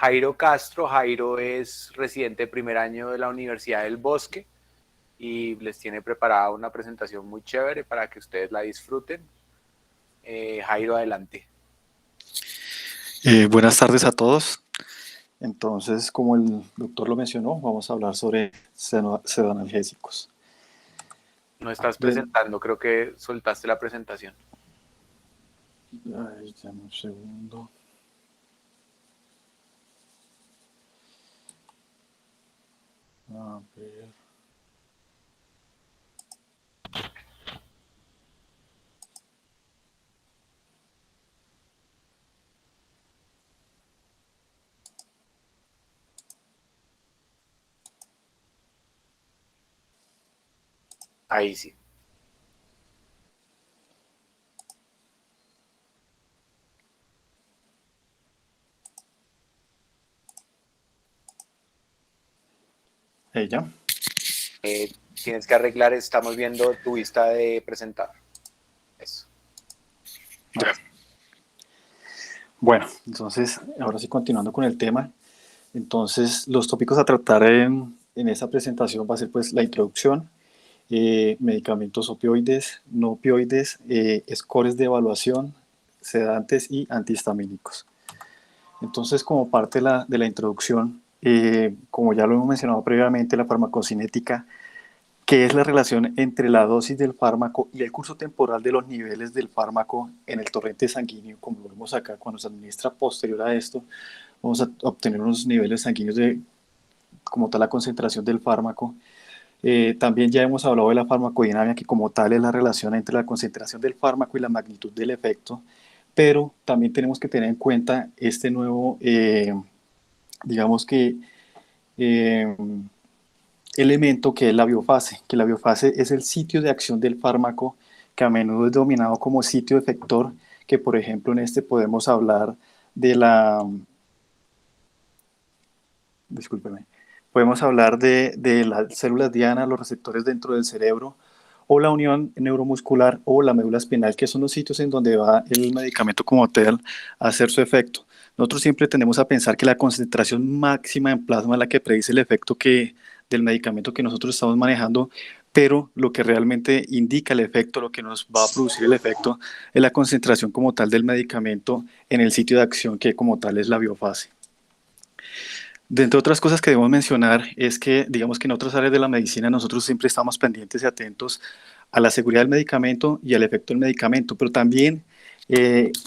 Jairo Castro. Jairo es residente de primer año de la Universidad del Bosque y les tiene preparada una presentación muy chévere para que ustedes la disfruten. Jairo, adelante. Buenas tardes a todos. Entonces, como el doctor lo mencionó, vamos a hablar sobre pseudoanalgésicos. No estás presentando, creo que soltaste la presentación. Ay, dame un segundo. A ver. Ahí sí. Ella. Tienes que arreglar, estamos viendo tu vista de presentar. Eso. Gracias. Bueno, entonces, ahora sí continuando con el tema. Entonces, los tópicos a tratar en esta presentación va a ser pues la introducción, medicamentos opioides, no opioides, scores de evaluación, sedantes y antihistamínicos. Entonces, como parte de la introducción, como ya lo hemos mencionado previamente, la farmacocinética, que es la relación entre la dosis del fármaco y el curso temporal de los niveles del fármaco en el torrente sanguíneo, como lo vemos acá, cuando se administra posterior a esto, vamos a obtener unos niveles sanguíneos de, como tal, la concentración del fármaco. También ya hemos hablado de la farmacodinámica, que como tal es la relación entre la concentración del fármaco y la magnitud del efecto, pero también tenemos que tener en cuenta este nuevo, digamos que, elemento que es la biofase, que la biofase es el sitio de acción del fármaco, que a menudo es denominado como sitio efector, que por ejemplo en este podemos hablar de la, discúlpeme, podemos hablar de las células diana, los receptores dentro del cerebro, o la unión neuromuscular o la médula espinal, que son los sitios en donde va el medicamento como tal a hacer su efecto. Nosotros siempre tendemos a pensar que la concentración máxima en plasma es la que predice el efecto del medicamento que nosotros estamos manejando, pero lo que realmente indica el efecto, lo que nos va a producir el efecto, es la concentración como tal del medicamento en el sitio de acción, que como tal es la biofase. De entre otras cosas que debemos mencionar es que, digamos que en otras áreas de la medicina nosotros siempre estamos pendientes y atentos a la seguridad del medicamento y al efecto del medicamento, pero también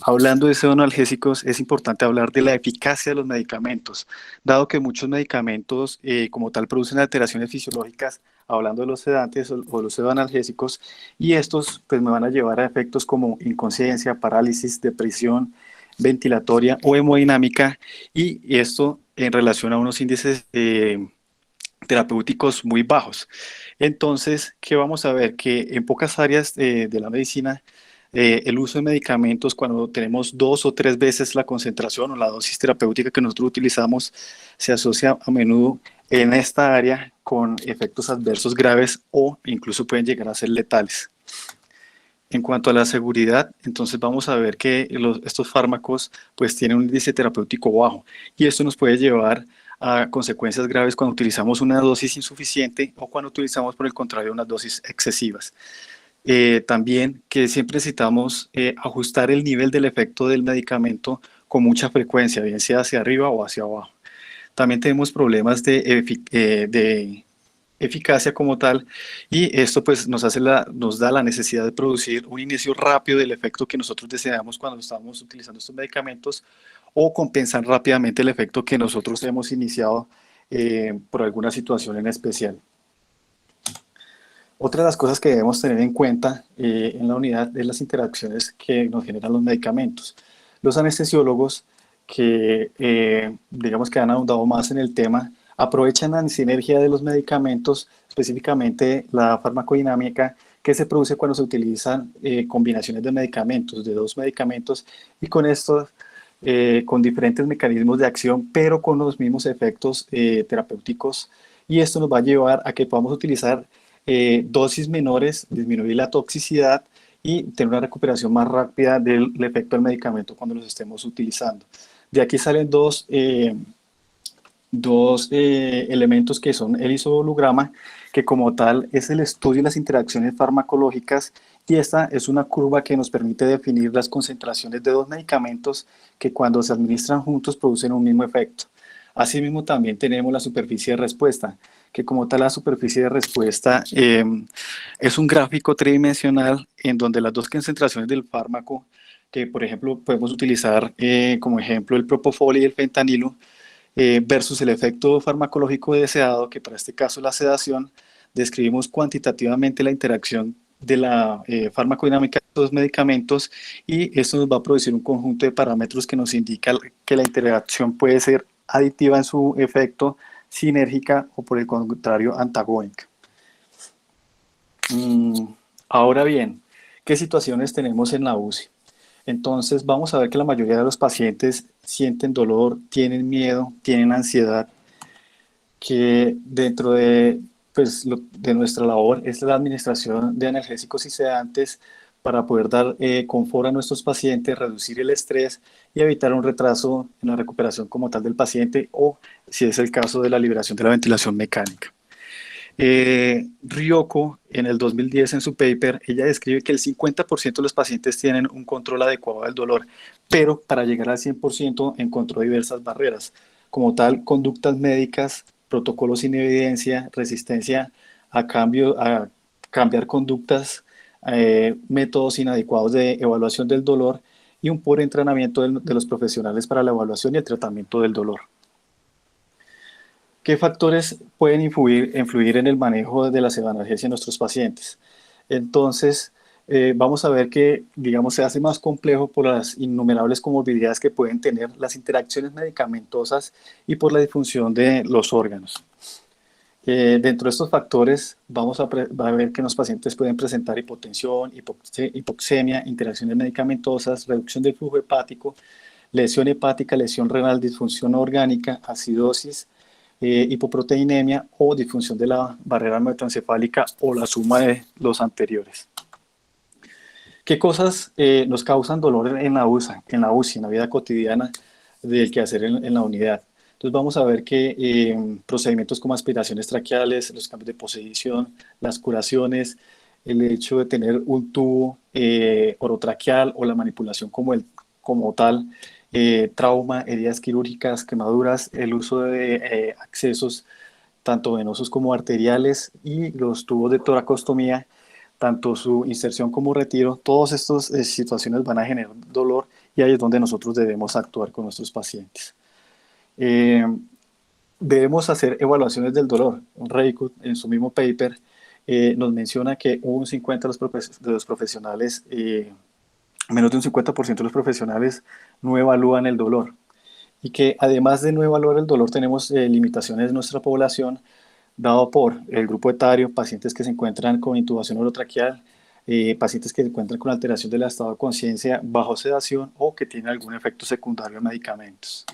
hablando de pseudoanalgésicos es importante hablar de la eficacia de los medicamentos, dado que muchos medicamentos como tal producen alteraciones fisiológicas, hablando de los sedantes o los pseudoanalgésicos, y estos pues me van a llevar a efectos como inconsciencia, parálisis, depresión ventilatoria o hemodinámica, y esto en relación a unos índices terapéuticos muy bajos. Entonces, ¿qué vamos a ver? Que en pocas áreas de la medicina, el uso de medicamentos, cuando tenemos 2 o 3 veces la concentración o la dosis terapéutica que nosotros utilizamos, se asocia a menudo en esta área con efectos adversos graves o incluso pueden llegar a ser letales. En cuanto a la seguridad, entonces vamos a ver que estos fármacos pues tienen un índice terapéutico bajo y esto nos puede llevar a consecuencias graves cuando utilizamos una dosis insuficiente o cuando utilizamos por el contrario unas dosis excesivas. También que siempre necesitamos ajustar el nivel del efecto del medicamento con mucha frecuencia, bien sea hacia arriba o hacia abajo. También tenemos problemas de eficacia como tal, y esto pues nos da la necesidad de producir un inicio rápido del efecto que nosotros deseamos cuando estamos utilizando estos medicamentos, o compensar rápidamente el efecto que nosotros hemos iniciado por alguna situación en especial. Otra de las cosas que debemos tener en cuenta en la unidad es las interacciones que nos generan los medicamentos. Los anestesiólogos que digamos que han ahondado más en el tema, aprovechan la sinergia de los medicamentos, específicamente la farmacodinámica que se produce cuando se utilizan combinaciones de medicamentos, de 2 medicamentos, y con estos, con diferentes mecanismos de acción, pero con los mismos efectos terapéuticos, y esto nos va a llevar a que podamos utilizar dosis menores, disminuir la toxicidad y tener una recuperación más rápida del efecto del medicamento cuando los estemos utilizando. De aquí salen dos elementos que son el isoholograma, que como tal es el estudio de las interacciones farmacológicas, y esta es una curva que nos permite definir las concentraciones de dos medicamentos que cuando se administran juntos producen un mismo efecto. Asimismo, también tenemos la superficie de respuesta, que como tal la superficie de respuesta es un gráfico tridimensional en donde las dos concentraciones del fármaco, que por ejemplo podemos utilizar como ejemplo el propofol y el fentanilo, versus el efecto farmacológico deseado, que para este caso es la sedación, describimos cuantitativamente la interacción de la farmacodinámica de los medicamentos, y esto nos va a producir un conjunto de parámetros que nos indica que la interacción puede ser aditiva en su efecto, sinérgica o por el contrario antagónica. Ahora bien, ¿qué situaciones tenemos en la UCI? Entonces vamos a ver que la mayoría de los pacientes sienten dolor, tienen miedo, tienen ansiedad, que dentro de, pues, de nuestra labor es la administración de analgésicos y sedantes para poder dar confort a nuestros pacientes, reducir el estrés y evitar un retraso en la recuperación como tal del paciente, o si es el caso de la liberación de la ventilación mecánica. Ryoko, en el 2010 en su paper, ella describe que el 50% de los pacientes tienen un control adecuado del dolor, pero para llegar al 100% encontró diversas barreras, como tal conductas médicas, protocolos sin evidencia, resistencia a cambiar conductas, métodos inadecuados de evaluación del dolor y un pobre entrenamiento de los profesionales para la evaluación y el tratamiento del dolor. ¿Qué factores pueden influir en el manejo de la sedanalgesia en nuestros pacientes? Entonces, vamos a ver que, digamos, se hace más complejo por las innumerables comorbilidades que pueden tener las interacciones medicamentosas y por la disfunción de los órganos. Dentro de estos factores, vamos a ver que los pacientes pueden presentar hipotensión, hipoxemia, interacciones medicamentosas, reducción del flujo hepático, lesión hepática, lesión renal, disfunción orgánica, acidosis, hipoproteinemia o disfunción de la barrera hematoencefálica, o la suma de los anteriores. ¿Qué cosas nos causan dolor en la UCI, en la vida cotidiana del quehacer en la unidad? Entonces vamos a ver que procedimientos como aspiraciones traqueales, los cambios de posición, las curaciones, el hecho de tener un tubo orotraqueal o la manipulación como tal, trauma, heridas quirúrgicas, quemaduras, el uso de accesos tanto venosos como arteriales y los tubos de toracostomía, tanto su inserción como retiro, todas estas situaciones van a generar dolor, y ahí es donde nosotros debemos actuar con nuestros pacientes. Debemos hacer evaluaciones del dolor. Reichert, en su mismo paper, nos menciona que un 50% de los profesionales, menos de un 50% de los profesionales no evalúan el dolor, y que además de no evaluar el dolor tenemos limitaciones en nuestra población, dado por el grupo etario, pacientes que se encuentran con intubación orotraqueal, pacientes que se encuentran con alteración del estado de conciencia bajo sedación o que tienen algún efecto secundario de medicamentos.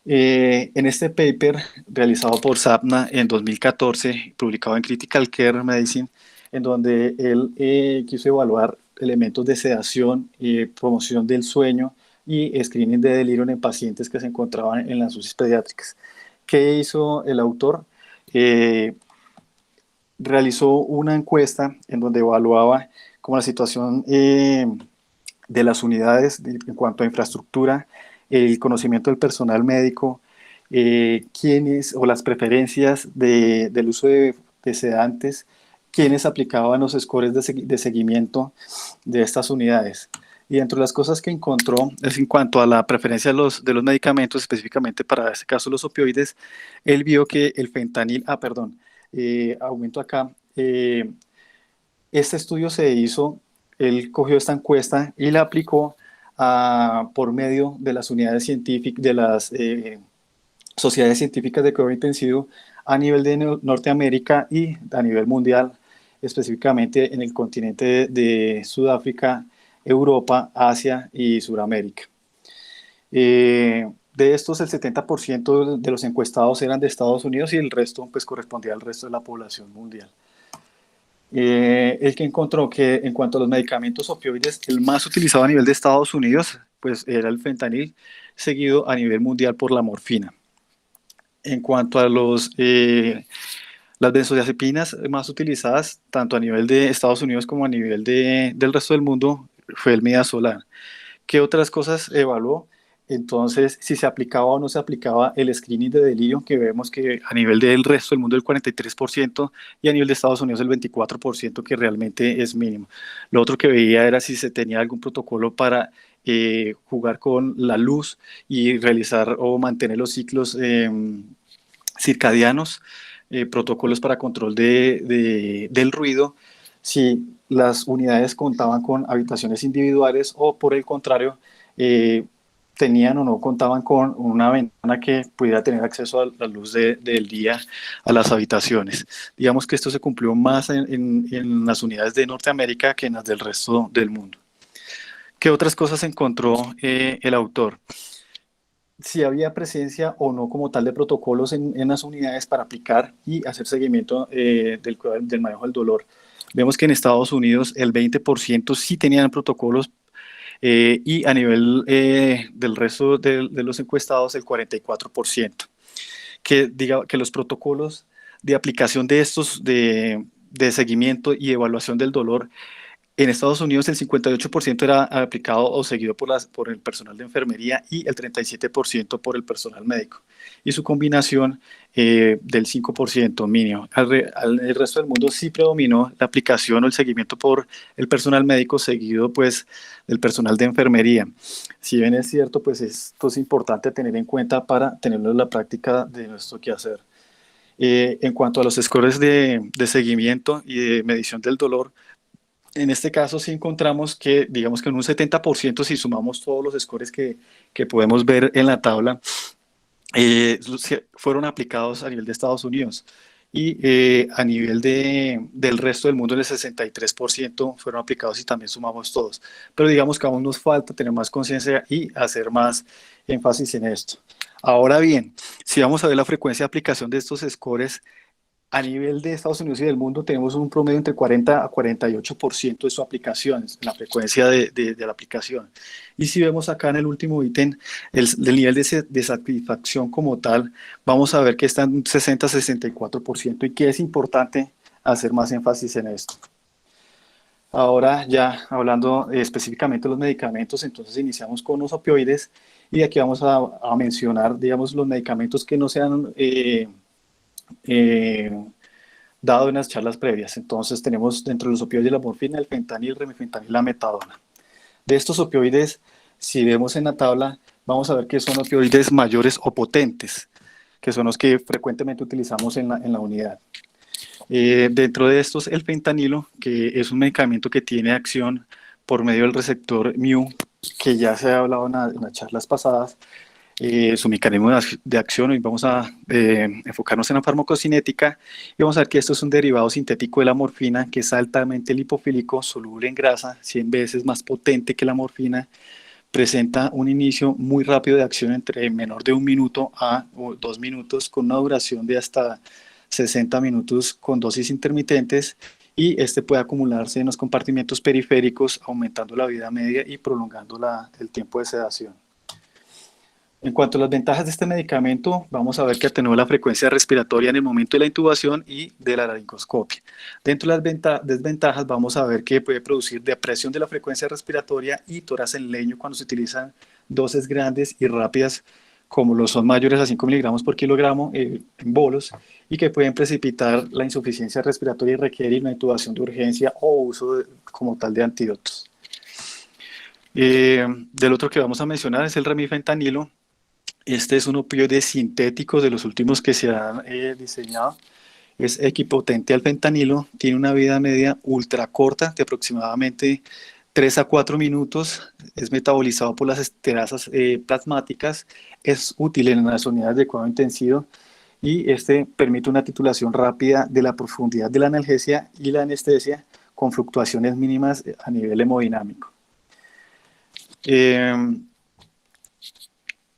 En este paper realizado por Sapna en 2014, publicado en Critical Care Medicine, en donde él quiso evaluar elementos de sedación, promoción del sueño y screening de delirio en pacientes que se encontraban en las UCIs pediátricas. ¿Qué hizo el autor? Realizó una encuesta en donde evaluaba como la situación de las unidades en cuanto a infraestructura, el conocimiento del personal médico, quiénes o las preferencias del uso de sedantes, quienes aplicaban los scores de seguimiento de estas unidades. Y dentro de las cosas que encontró es en cuanto a la preferencia de los medicamentos, específicamente para este caso los opioides, él vio que el fentanil, aumento acá, este estudio se hizo, él cogió esta encuesta y la aplicó por medio de las unidades científicas, de las sociedades científicas de cuidado intensivo a nivel de Norteamérica y a nivel mundial, específicamente en el continente de Sudáfrica, Europa, Asia y Sudamérica. De estos, el 70% de los encuestados eran de Estados Unidos y el resto pues correspondía al resto de la población mundial. El que encontró que en cuanto a los medicamentos opioides, el más utilizado a nivel de Estados Unidos pues era el fentanil, seguido a nivel mundial por la morfina. En cuanto a las benzodiazepinas más utilizadas, tanto a nivel de Estados Unidos como a nivel del resto del mundo, fue el midazolam. ¿Qué otras cosas evaluó? Entonces, si se aplicaba o no se aplicaba el screening de delirio, que vemos que a nivel del resto del mundo el 43% y a nivel de Estados Unidos el 24%, que realmente es mínimo. Lo otro que veía era si se tenía algún protocolo para jugar con la luz y realizar o mantener los ciclos circadianos, protocolos para control del ruido, si las unidades contaban con habitaciones individuales o por el contrario, eh, tenían o no contaban con una ventana que pudiera tener acceso a la luz del día a las habitaciones. Digamos que esto se cumplió más en las unidades de Norteamérica que en las del resto del mundo. ¿Qué otras cosas encontró el autor? Si había presencia o no como tal de protocolos en las unidades para aplicar y hacer seguimiento del manejo del dolor. Vemos que en Estados Unidos el 20% sí tenían protocolos y a nivel del resto de los encuestados el 44%. Que diga que los protocolos de aplicación de estos de seguimiento y evaluación del dolor en Estados Unidos el 58% era aplicado o seguido por el personal de enfermería y el 37% por el personal médico. Y su combinación del 5% mínimo. El resto del mundo sí predominó la aplicación o el seguimiento por el personal médico seguido pues del personal de enfermería. Si bien es cierto, pues esto es importante tener en cuenta para tenerlo en la práctica de nuestro quehacer. En cuanto a los scores de seguimiento y de medición del dolor, en este caso sí encontramos que, digamos que en un 70%, si sumamos todos los scores que podemos ver en la tabla, fueron aplicados a nivel de Estados Unidos y a nivel del resto del mundo en el 63% fueron aplicados y también sumamos todos. Pero digamos que aún nos falta tener más conciencia y hacer más énfasis en esto. Ahora bien, si vamos a ver la frecuencia de aplicación de estos scores, a nivel de Estados Unidos y del mundo tenemos un promedio entre 40 a 48% de sus aplicaciones, la frecuencia de la aplicación. Y si vemos acá en el último ítem, el nivel de satisfacción como tal, vamos a ver que está en 60-64% y que es importante hacer más énfasis en esto. Ahora ya hablando específicamente de los medicamentos, entonces iniciamos con los opioides y aquí vamos a mencionar, digamos, los medicamentos que no sean eh, dado en las charlas previas. Entonces tenemos dentro de los opioides la morfina, el fentanil, el remifentanil y la metadona. De estos opioides, si vemos en la tabla, vamos a ver que son opioides mayores o potentes, que son los que frecuentemente utilizamos en la unidad. Dentro de estos, el fentanilo, que es un medicamento que tiene acción por medio del receptor mu, que ya se ha hablado en las charlas pasadas, su mecanismo de acción. Hoy vamos a enfocarnos en la farmacocinética y vamos a ver que esto es un derivado sintético de la morfina que es altamente lipofílico, soluble en grasa, 100 veces más potente que la morfina, presenta un inicio muy rápido de acción entre menor de 1 minuto a 2 minutos con una duración de hasta 60 minutos con dosis intermitentes y este puede acumularse en los compartimentos periféricos aumentando la vida media y prolongando el tiempo de sedación. En cuanto a las ventajas de este medicamento, vamos a ver que atenúa la frecuencia respiratoria en el momento de la intubación y de la laringoscopia. Dentro de las desventajas, vamos a ver que puede producir depresión de la frecuencia respiratoria y tórax en leño cuando se utilizan dosis grandes y rápidas, como lo son mayores a 5 miligramos por kilogramo en bolos, y que pueden precipitar la insuficiencia respiratoria y requerir una intubación de urgencia o uso como tal de antídotos. Del otro que vamos a mencionar es el remifentanilo. Este es un opioide sintético de los últimos que se han diseñado. Es equipotente al fentanilo, tiene una vida media ultra corta de aproximadamente 3 a 4 minutos, es metabolizado por las esterasas plasmáticas, es útil en las unidades de cuidado intensivo y este permite una titulación rápida de la profundidad de la analgesia y la anestesia con fluctuaciones mínimas a nivel hemodinámico.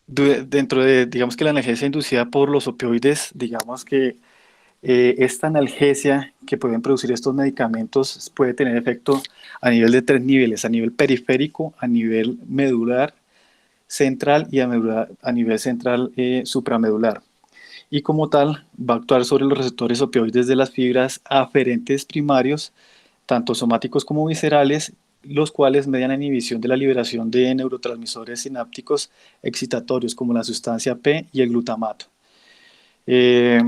Dentro de, digamos que la analgesia inducida por los opioides, digamos que esta analgesia que pueden producir estos medicamentos puede tener efecto a nivel de 3 niveles, a nivel periférico, a nivel medular central y a nivel central supramedular. y como tal va a actuar sobre los receptores opioides de las fibras aferentes primarios, tanto somáticos como viscerales, los cuales median la inhibición de la liberación de neurotransmisores sinápticos excitatorios como la sustancia P y el glutamato. Eh,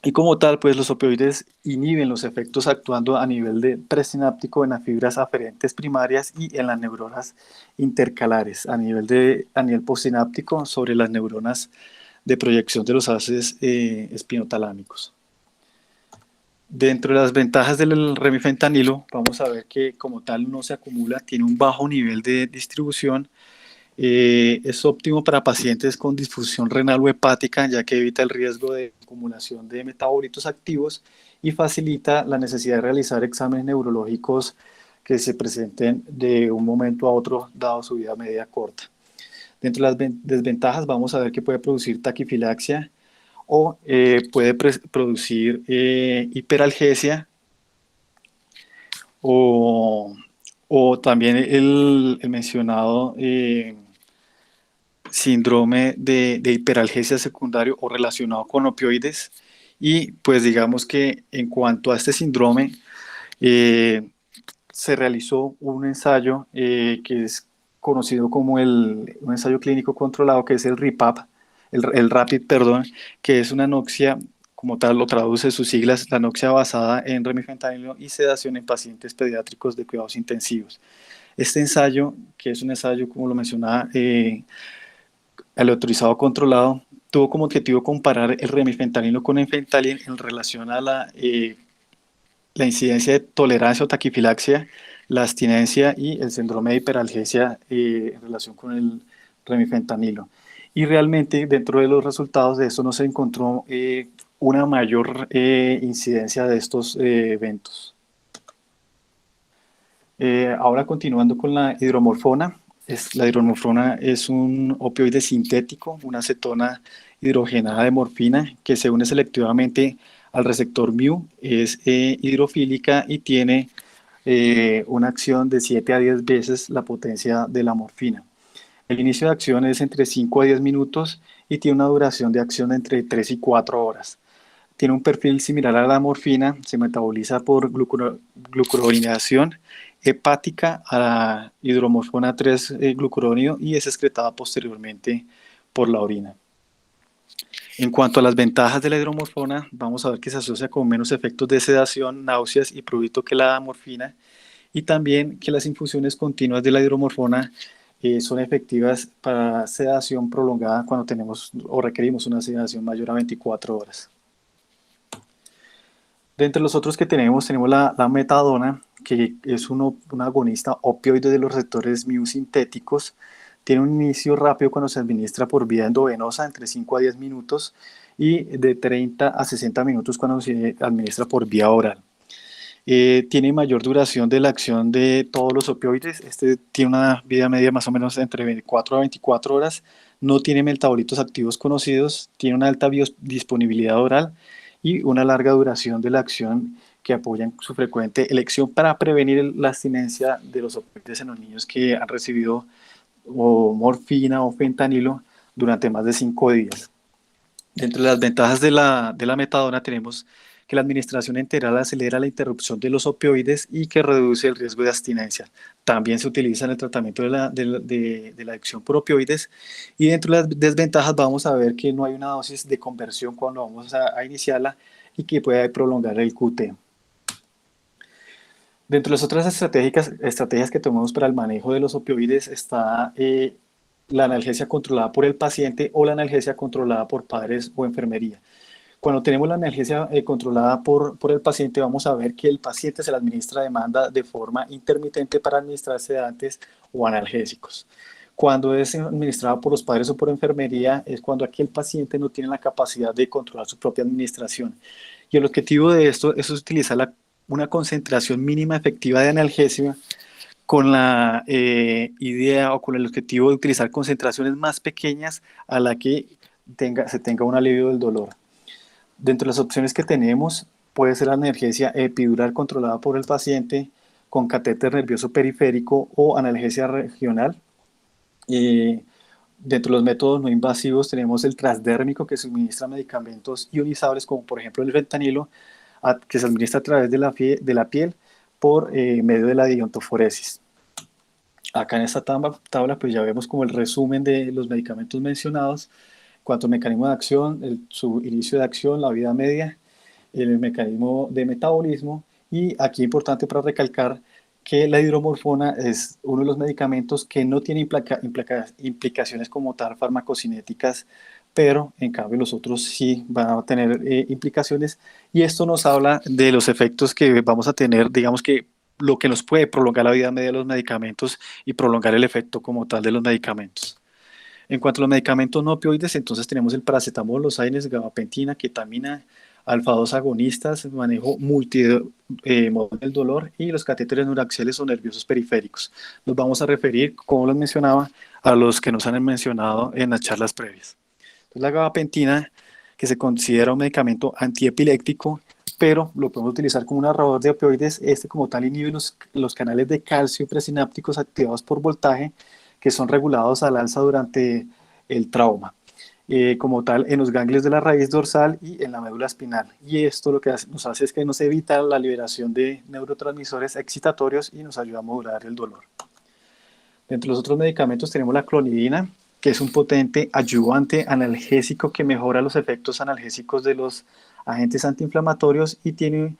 y como tal, pues los opioides inhiben los efectos actuando a nivel de presináptico en las fibras aferentes primarias y en las neuronas intercalares, a nivel postsináptico sobre las neuronas de proyección de los haces espinotalámicos. Dentro de las ventajas del remifentanilo, vamos a ver que como tal no se acumula, tiene un bajo nivel de distribución, es óptimo para pacientes con disfunción renal o hepática, ya que evita el riesgo de acumulación de metabolitos activos y facilita la necesidad de realizar exámenes neurológicos que se presenten de un momento a otro, dado su vida media corta. Dentro de las desventajas, vamos a ver que puede producir taquifilaxia o puede producir hiperalgesia o, o también el mencionado síndrome de hiperalgesia secundario o relacionado con opioides. Y pues digamos que en cuanto a este síndrome, eh, se realizó un ensayo que es conocido como un ensayo clínico controlado, que es el RIPAP, el RAPID, perdón, que es una anoxia, como tal lo traduce sus siglas, la anoxia basada en remifentanilo y sedación en pacientes pediátricos de cuidados intensivos. Este ensayo, que es un ensayo, como lo mencionaba, aleatorizado controlado, tuvo como objetivo comparar el remifentanilo con enfentanil en relación a la incidencia de tolerancia o taquifilaxia, la abstinencia y el síndrome de hiperalgesia en relación con el remifentanilo. Y realmente dentro de los resultados de esto no se encontró una mayor incidencia de estos eventos. Ahora continuando con la hidromorfona. La hidromorfona es un opioide sintético, una acetona hidrogenada de morfina que se une selectivamente al receptor mu, es hidrofílica y tiene una acción de 7 a 10 veces la potencia de la morfina. El inicio de acción es entre 5 a 10 minutos y tiene una duración de acción de entre 3 y 4 horas. Tiene un perfil similar a la morfina, se metaboliza por glucuronidación hepática a la hidromorfona 3 glucuronio y es excretada posteriormente por la orina. En cuanto a las ventajas de la hidromorfona, vamos a ver que se asocia con menos efectos de sedación, náuseas y prurito que la morfina, y también que las infusiones continuas de la hidromorfona son efectivas para sedación prolongada cuando tenemos o requerimos una sedación mayor a 24 horas. De entre los otros que tenemos la metadona, que es un agonista opioide de los receptores mu sintéticos. Tiene un inicio rápido cuando se administra por vía endovenosa, entre 5 a 10 minutos, y de 30 a 60 minutos cuando se administra por vía oral. Tiene mayor duración de la acción de todos los opioides. Este tiene una vida media más o menos entre 24 a 24 horas. No tiene metabolitos activos conocidos. Tiene una alta biodisponibilidad oral y una larga duración de la acción que apoyan su frecuente elección para prevenir la abstinencia de los opioides en los niños que han recibido o morfina o fentanilo durante más de 5 días. Dentro de las ventajas de la metadona tenemos que la administración enteral acelera la interrupción de los opioides y que reduce el riesgo de abstinencia. También se utiliza en el tratamiento de la adicción por opioides. Y dentro de las desventajas vamos a ver que no hay una dosis de conversión cuando vamos a iniciarla y que puede prolongar el QT. Dentro de las otras estrategias que tomamos para el manejo de los opioides está la analgesia controlada por el paciente o la analgesia controlada por padres o enfermería. Cuando tenemos la analgesia controlada por el paciente, vamos a ver que el paciente se la administra demanda de forma intermitente para administrar sedantes o analgésicos. Cuando es administrada por los padres o por enfermería, es cuando aquí el paciente no tiene la capacidad de controlar su propia administración. Y el objetivo de esto es utilizar una concentración mínima efectiva de analgesia con la idea o con el objetivo de utilizar concentraciones más pequeñas a la que se tenga un alivio del dolor. Dentro de las opciones que tenemos puede ser la analgesia epidural controlada por el paciente con catéter nervioso periférico o analgesia regional. Dentro de los métodos no invasivos tenemos el transdérmico, que suministra medicamentos ionizables, como por ejemplo el fentanilo, que se administra a través de de la piel por medio de la diontoforesis. Acá en esta tabla pues ya vemos como el resumen de los medicamentos mencionados, cuanto al mecanismo de acción, su inicio de acción, la vida media, el mecanismo de metabolismo, y aquí importante para recalcar que la hidromorfona es uno de los medicamentos que no tiene implicaciones como tal farmacocinéticas, pero en cambio los otros sí van a tener implicaciones, y esto nos habla de los efectos que vamos a tener, digamos que lo que nos puede prolongar la vida media de los medicamentos y prolongar el efecto como tal de los medicamentos. En cuanto a los medicamentos no opioides, entonces tenemos el paracetamol, los AINES, gabapentina, ketamina, alfa-2 agonistas, manejo multimodal del dolor, y los catéteres neuraxiales o nerviosos periféricos. Nos vamos a referir, como les mencionaba, a los que nos han mencionado en las charlas previas. Entonces, la gabapentina, que se considera un medicamento antiepiléptico, pero lo podemos utilizar como un narrador de opioides. Este como tal inhibe los canales de calcio presinápticos activados por voltaje, que son regulados al alza durante el trauma, como tal en los ganglios de la raíz dorsal y en la médula espinal. Y esto lo que nos hace es que nos evita la liberación de neurotransmisores excitatorios y nos ayuda a modular el dolor. Dentro de los otros medicamentos tenemos la clonidina, que es un potente ayudante analgésico que mejora los efectos analgésicos de los agentes antiinflamatorios y tiene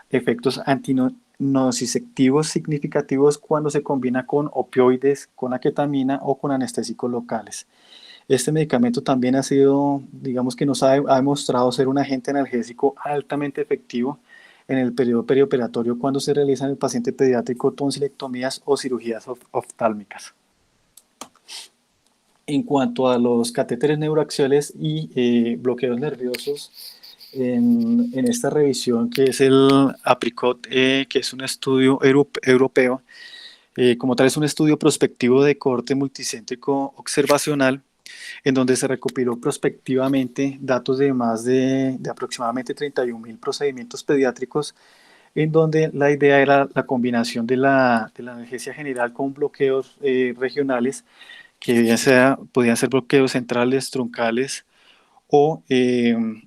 efectos antinociceptivos significativos cuando se combina con opioides, con la ketamina o con anestésicos locales. Este medicamento también ha sido, digamos que ha demostrado ser un agente analgésico altamente efectivo en el periodo perioperatorio cuando se realiza en el paciente pediátrico tonsilectomías o cirugías oftálmicas. En cuanto a los catéteres neuroaxiales y bloqueos nerviosos, en esta revisión que es el APRICOT, que es un estudio europeo, como tal es un estudio prospectivo de corte multicéntrico observacional, en donde se recopiló prospectivamente datos de más de aproximadamente 31.000 procedimientos pediátricos, en donde la idea era la combinación de la analgesia general con bloqueos regionales, que podían ser bloqueos centrales, troncales o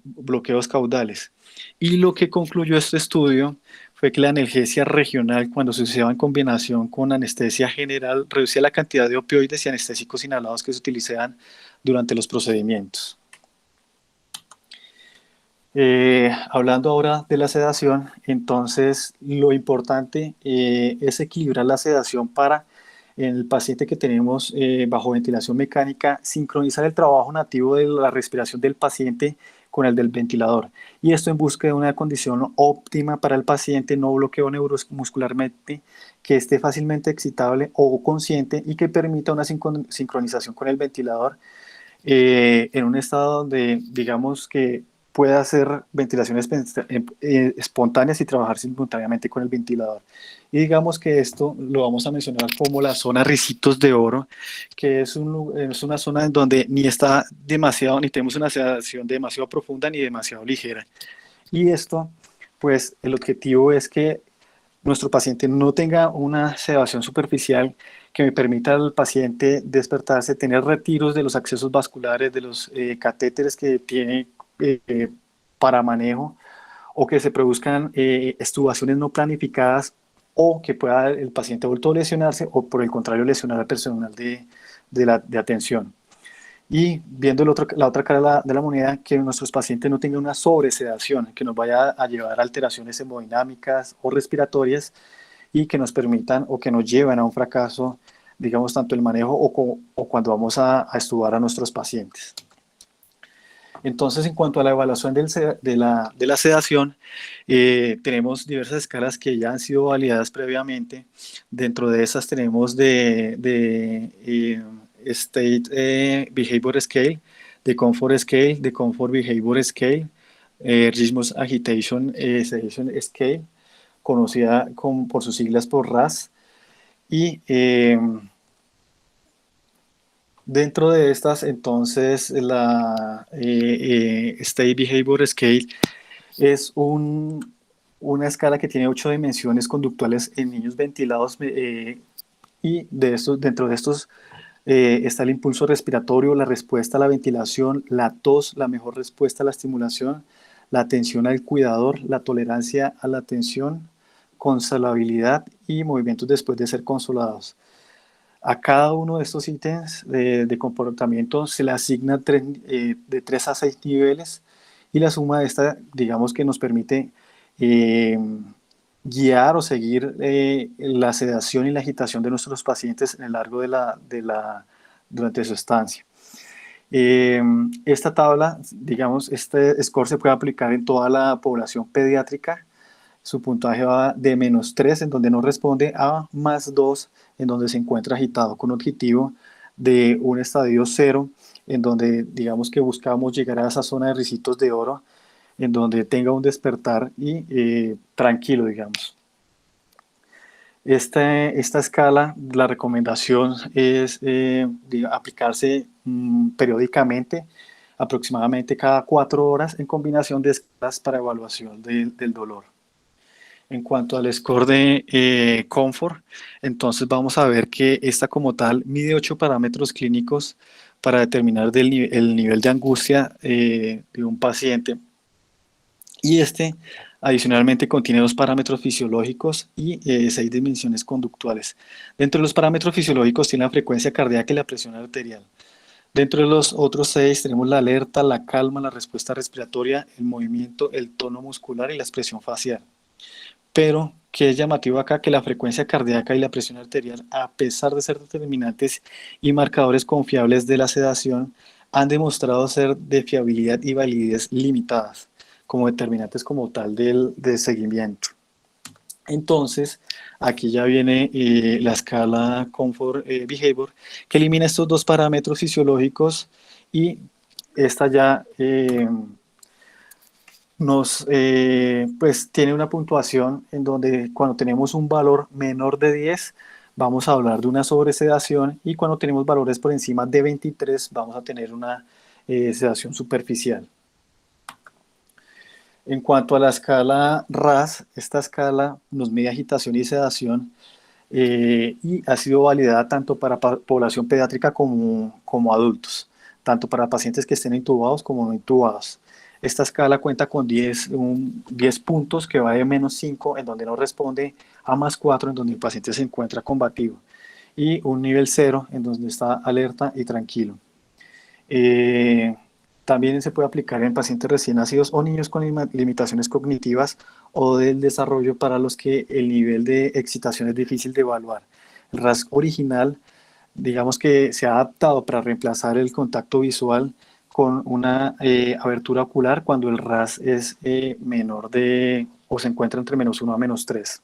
bloqueos caudales. Y lo que concluyó este estudio fue que la analgesia regional, cuando se usaba en combinación con anestesia general, reducía la cantidad de opioides y anestésicos inhalados que se utilizaban durante los procedimientos. Hablando ahora de la sedación, entonces lo importante es equilibrar la sedación para en el paciente que tenemos bajo ventilación mecánica, sincronizar el trabajo nativo de la respiración del paciente con el del ventilador. Y esto en busca de una condición óptima para el paciente, no bloqueo neuromuscularmente, que esté fácilmente excitable o consciente y que permita una sincronización con el ventilador en un estado donde digamos que pueda hacer ventilaciones espontáneas y trabajar simultáneamente con el ventilador. Y digamos que esto lo vamos a mencionar como la zona Ricitos de Oro, que es una zona en donde ni está demasiado, ni tenemos una sedación demasiado profunda ni demasiado ligera. Y esto, pues el objetivo es que nuestro paciente no tenga una sedación superficial que me permita al paciente despertarse, tener retiros de los accesos vasculares, de los catéteres que tiene para manejo, o que se produzcan extubaciones no planificadas, o que pueda el paciente autolesionarse o por el contrario lesionar al personal de atención. Y viendo la otra cara de la moneda, que nuestros pacientes no tengan una sobresedación que nos vaya a llevar a alteraciones hemodinámicas o respiratorias y que nos permitan o que nos lleven a un fracaso, digamos, tanto el manejo o cuando vamos a extubar a nuestros pacientes. Entonces, en cuanto a la evaluación de la sedación, tenemos diversas escalas que ya han sido validadas previamente. Dentro de esas tenemos State Behavior Scale, de Comfort Scale, de Comfort Behavior Scale, Rhythmus Agitation Sedation Scale, conocida por sus siglas por RAS, y dentro de estas, entonces, la State Behavior Scale es una escala que tiene 8 dimensiones conductuales en niños ventilados y dentro de estos Está el impulso respiratorio, la respuesta a la ventilación, la tos, la mejor respuesta a la estimulación, la atención al cuidador, la tolerancia a la atención, consolabilidad y movimientos después de ser consolados. A cada uno de estos ítems de comportamiento se le asigna de 3 a 6 niveles y la suma de esta, digamos que nos permite eh, guiar o seguir la sedación y la agitación de nuestros pacientes en el largo durante su estancia. Esta tabla, digamos, este score se puede aplicar en toda la población pediátrica. Su puntaje va de -3 en donde no responde a +2 en donde se encuentra agitado, con objetivo de un estadio 0 en donde digamos que buscamos llegar a esa zona de ricitos de oro en donde tenga un despertar y tranquilo, digamos. Esta escala, la recomendación es aplicarse periódicamente, aproximadamente cada 4 horas, en combinación de escalas para evaluación del dolor. En cuanto al score de Comfort, entonces vamos a ver que esta como tal mide 8 parámetros clínicos para determinar el nivel de angustia de un paciente. Y adicionalmente contiene 2 parámetros fisiológicos y 6 dimensiones conductuales. Dentro de los parámetros fisiológicos tiene la frecuencia cardíaca y la presión arterial. Dentro de los otros 6 tenemos la alerta, la calma, la respuesta respiratoria, el movimiento, el tono muscular y la expresión facial. Pero, ¿qué es llamativo acá? Que la frecuencia cardíaca y la presión arterial, a pesar de ser determinantes y marcadores confiables de la sedación, han demostrado ser de fiabilidad y validez limitadas, como determinantes como tal del seguimiento. Entonces, aquí ya viene la escala Comfort Behavior, que elimina estos 2 parámetros fisiológicos y esta ya pues tiene una puntuación en donde cuando tenemos un valor menor de 10 vamos a hablar de una sobresedación y cuando tenemos valores por encima de 23 vamos a tener una sedación superficial. En cuanto a la escala RASS, esta escala nos mide agitación y sedación y ha sido validada tanto para población pediátrica como adultos, tanto para pacientes que estén intubados como no intubados. Esta escala cuenta con 10 puntos que va de -5 en donde no responde a +4 en donde el paciente se encuentra combativo y un nivel 0 en donde está alerta y tranquilo. También se puede aplicar en pacientes recién nacidos o niños con limitaciones cognitivas o del desarrollo para los que el nivel de excitación es difícil de evaluar. El RAS original, digamos que se ha adaptado para reemplazar el contacto visual con una abertura ocular cuando el RAS es menor o se encuentra entre -1 a -3.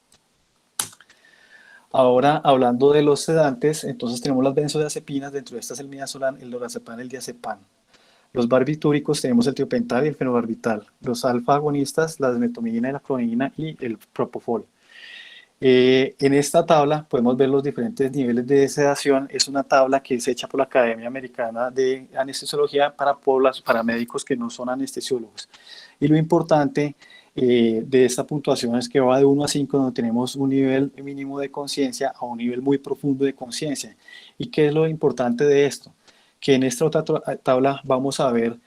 Ahora, hablando de los sedantes, entonces tenemos las benzodiazepinas, dentro de estas el midazolam, el lorazepam, el diazepam. Los barbitúricos tenemos el tiopental y el fenobarbital. Los alfa-agonistas, la desmetomidina y la clonidina y el propofol. En esta tabla podemos ver los diferentes niveles de sedación. Es una tabla que es hecha por la Academia Americana de Anestesiología para médicos que no son anestesiólogos. Y lo importante de esta puntuación es que va de 1 a 5, donde tenemos un nivel mínimo de conciencia a un nivel muy profundo de conciencia. ¿Y qué es lo importante de esto? Que en esta otra tabla vamos a ver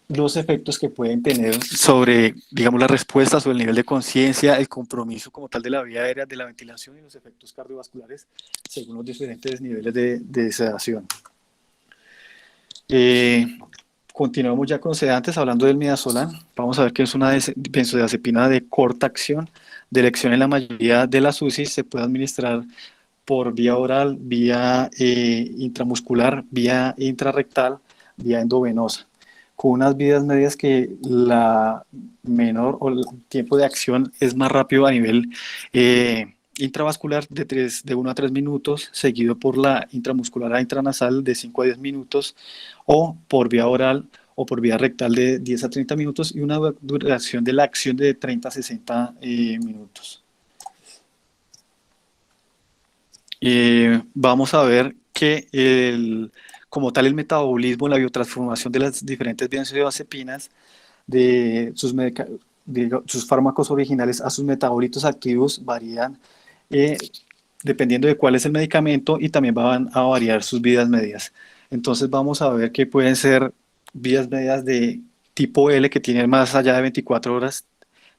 los efectos que pueden tener sobre, digamos, las respuestas o el nivel de conciencia, el compromiso como tal de la vía aérea, de la ventilación y los efectos cardiovasculares según los diferentes niveles de sedación. Continuamos ya con los sedantes, hablando del midazolam. Vamos a ver que es una benzodiazepina de corta acción, de elección en la mayoría de las UCI, se puede administrar por vía oral, vía intramuscular, vía intrarrectal, vía endovenosa, con unas vidas medias que la menor o el tiempo de acción es más rápido a nivel intravascular de 1 a 3 minutos, seguido por la intramuscular a intranasal de 5 a 10 minutos, o por vía oral o por vía rectal de 10 a 30 minutos y una duración de la acción de 30 a 60 minutos. Vamos a ver que como tal el metabolismo, la biotransformación de las diferentes benzodiazepinas, de sus fármacos originales a sus metabolitos activos varían dependiendo de cuál es el medicamento y también van a variar sus vidas medias. Entonces vamos a ver que pueden ser vidas medias de tipo L que tienen más allá de 24 horas,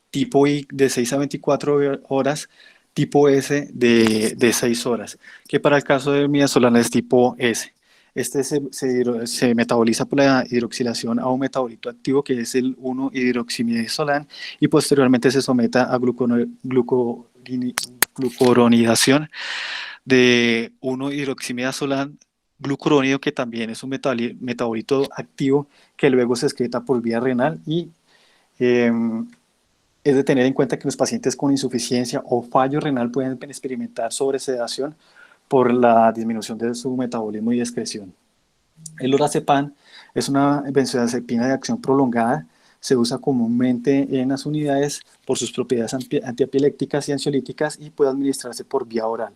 tipo I de 6 a 24 horas, tipo S de 6 horas, que para el caso de midazolam es tipo S. Este se metaboliza por la hidroxilación a un metabolito activo que es el 1-hidroximidazolam y posteriormente se someta a glucuronidación de 1-hidroximidazolam glucurónido, que también es un metabolito activo que luego se excreta por vía renal y eh, es de tener en cuenta que los pacientes con insuficiencia o fallo renal pueden experimentar sobresedación por la disminución de su metabolismo y excreción. El lorazepam es una benzodiazepina de acción prolongada. Se usa comúnmente en las unidades por sus propiedades antiepilépticas y ansiolíticas y puede administrarse por vía oral.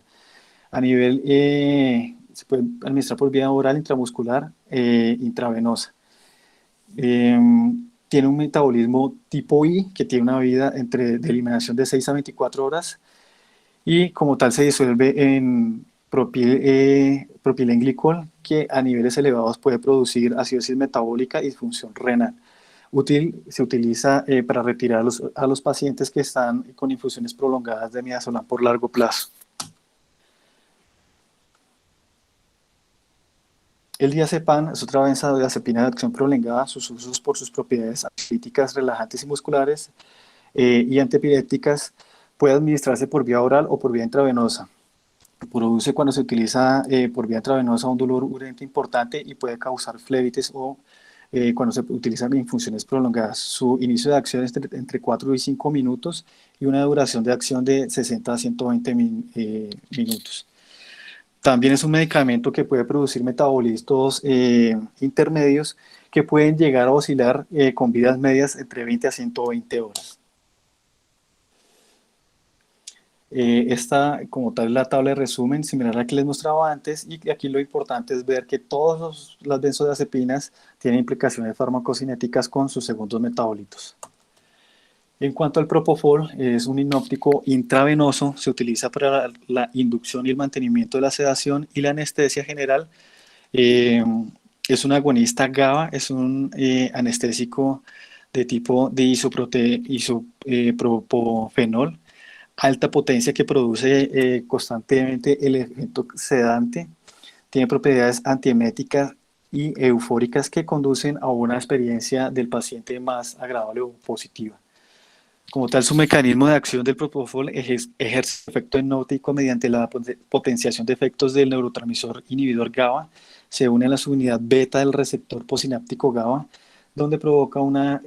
Se puede administrar por vía oral, intramuscular, intravenosa. Tiene un metabolismo tipo I, que tiene una vida de eliminación de 6 a 24 horas y como tal se disuelve en propilenglicol, que a niveles elevados puede producir acidosis metabólica y disfunción renal. Se utiliza para retirar a los pacientes que están con infusiones prolongadas de midazolam por largo plazo. El diazepam es otra benzodiazepina de acción prolongada. Sus usos por sus propiedades ansiolíticas, relajantes y musculares y antiepilépticas puede administrarse por vía oral o por vía intravenosa. Produce, cuando se utiliza por vía intravenosa, un dolor urente importante y puede causar flebitis o cuando se utilizan infusiones prolongadas. Su inicio de acción es entre 4 y 5 minutos y una duración de acción de 60 a 120 minutos. También es un medicamento que puede producir metabolitos intermedios que pueden llegar a oscilar con vidas medias entre 20 a 120 horas. Esta, como tal, es la tabla de resumen similar a la que les mostraba antes, y aquí lo importante es ver que todas las benzodiazepinas tienen implicaciones farmacocinéticas con sus segundos metabolitos. En cuanto al propofol, es un hipnótico intravenoso, se utiliza para la inducción y el mantenimiento de la sedación y la anestesia general. Es un agonista GABA, es un anestésico de tipo de isopropofenol, alta potencia, que produce constantemente el efecto sedante. Tiene propiedades antieméticas y eufóricas que conducen a una experiencia del paciente más agradable o positiva. Como tal, su mecanismo de acción del propofol ejerce efecto hipnótico mediante la potenciación de efectos del neurotransmisor inhibidor GABA. Se une a la subunidad beta del receptor posináptico GABA, donde provoca una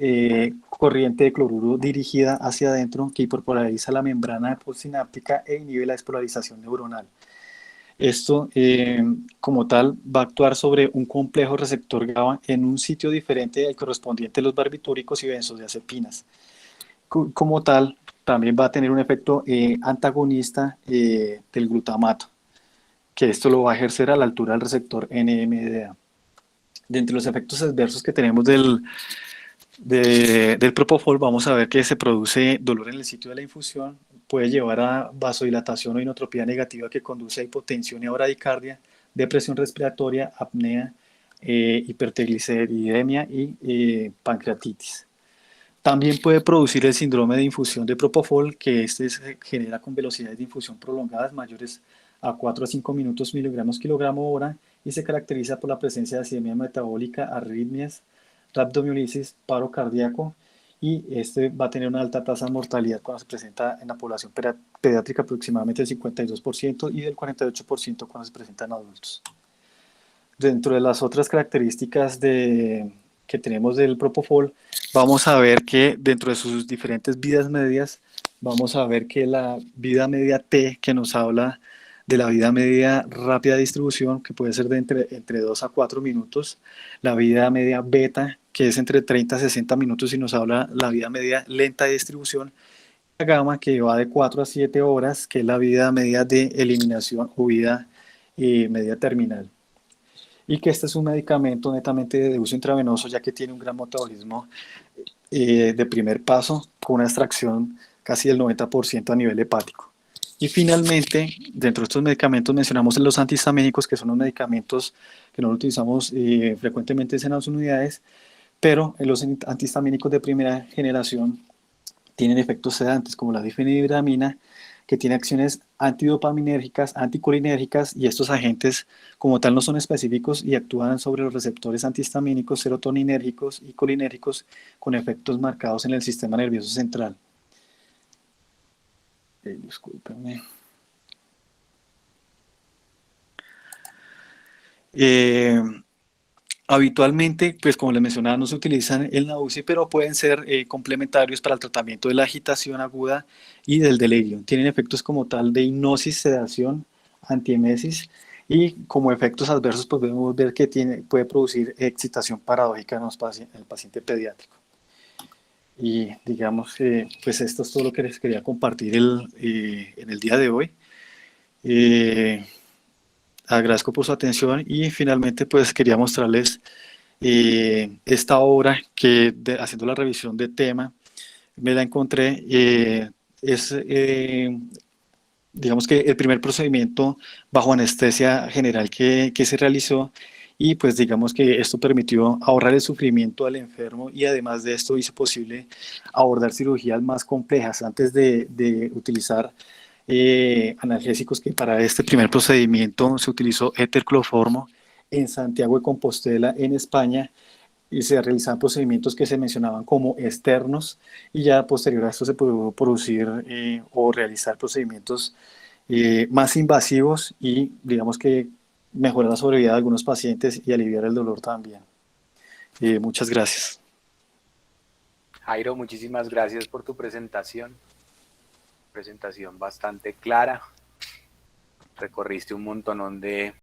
corriente de cloruro dirigida hacia adentro que hiperpolariza la membrana postsináptica e inhibe la despolarización neuronal. Esto, como tal, va a actuar sobre un complejo receptor GABA en un sitio diferente al correspondiente a los barbitúricos y benzodiazepinas. Como tal, también va a tener un efecto antagonista del glutamato, que esto lo va a ejercer a la altura del receptor NMDA. De entre los efectos adversos que tenemos del propofol, vamos a ver que se produce dolor en el sitio de la infusión, puede llevar a vasodilatación o inotropía negativa que conduce a hipotensión y a bradicardia, depresión respiratoria, apnea, hipertrigliceridemia y pancreatitis. También puede producir el síndrome de infusión de propofol, que se genera con velocidades de infusión prolongadas mayores a 4 a 5 minutos miligramos kilogramo hora y se caracteriza por la presencia de acidemia metabólica, arritmias, rhabdomiolisis, paro cardíaco, y este va a tener una alta tasa de mortalidad cuando se presenta en la población pediátrica, aproximadamente del 52%, y del 48% cuando se presenta en adultos. Dentro de las otras características que tenemos del propofol, vamos a ver que dentro de sus diferentes vidas medias, vamos a ver que la vida media T, que nos habla de la vida media rápida de distribución, que puede ser de entre 2 a 4 minutos, la vida media beta, que es entre 30 a 60 minutos y nos habla la vida media lenta de distribución, la gamma, que va de 4 a 7 horas, que es la vida media de eliminación o vida media terminal. Y que este es un medicamento netamente de uso intravenoso, ya que tiene un gran metabolismo de primer paso, con una extracción casi del 90% a nivel hepático. Y finalmente, dentro de estos medicamentos mencionamos los antihistamínicos, que son los medicamentos que no utilizamos frecuentemente en las unidades, pero los antihistamínicos de primera generación tienen efectos sedantes, como la difenhidramina, que tiene acciones antidopaminérgicas, anticolinérgicas, y estos agentes como tal no son específicos y actúan sobre los receptores antihistamínicos, serotoninérgicos y colinérgicos con efectos marcados en el sistema nervioso central. Discúlpenme. Eh, Habitualmente, pues como les mencionaba, no se utilizan en la UCI, pero pueden ser complementarios para el tratamiento de la agitación aguda y del delirio. Tienen efectos como tal de hipnosis, sedación, antiemesis, y como efectos adversos pues podemos ver que puede producir excitación paradójica en el paciente pediátrico. Y digamos que pues esto es todo lo que les quería compartir en el día de hoy. Eh, Agradezco por su atención y finalmente pues quería mostrarles esta obra que haciendo la revisión de tema me la encontré. Es digamos que el primer procedimiento bajo anestesia general que se realizó, y pues digamos que esto permitió ahorrar el sufrimiento al enfermo, y además de esto hizo posible abordar cirugías más complejas antes de utilizar analgésicos, que para este primer procedimiento se utilizó éter cloroformo en Santiago de Compostela, en España, y se realizaban procedimientos que se mencionaban como externos, y ya posterior a esto se pudo producir o realizar procedimientos más invasivos y digamos que mejorar la sobrevida de algunos pacientes y aliviar el dolor también. Muchas gracias. Jairo, muchísimas gracias por tu presentación bastante clara, recorriste un montonón de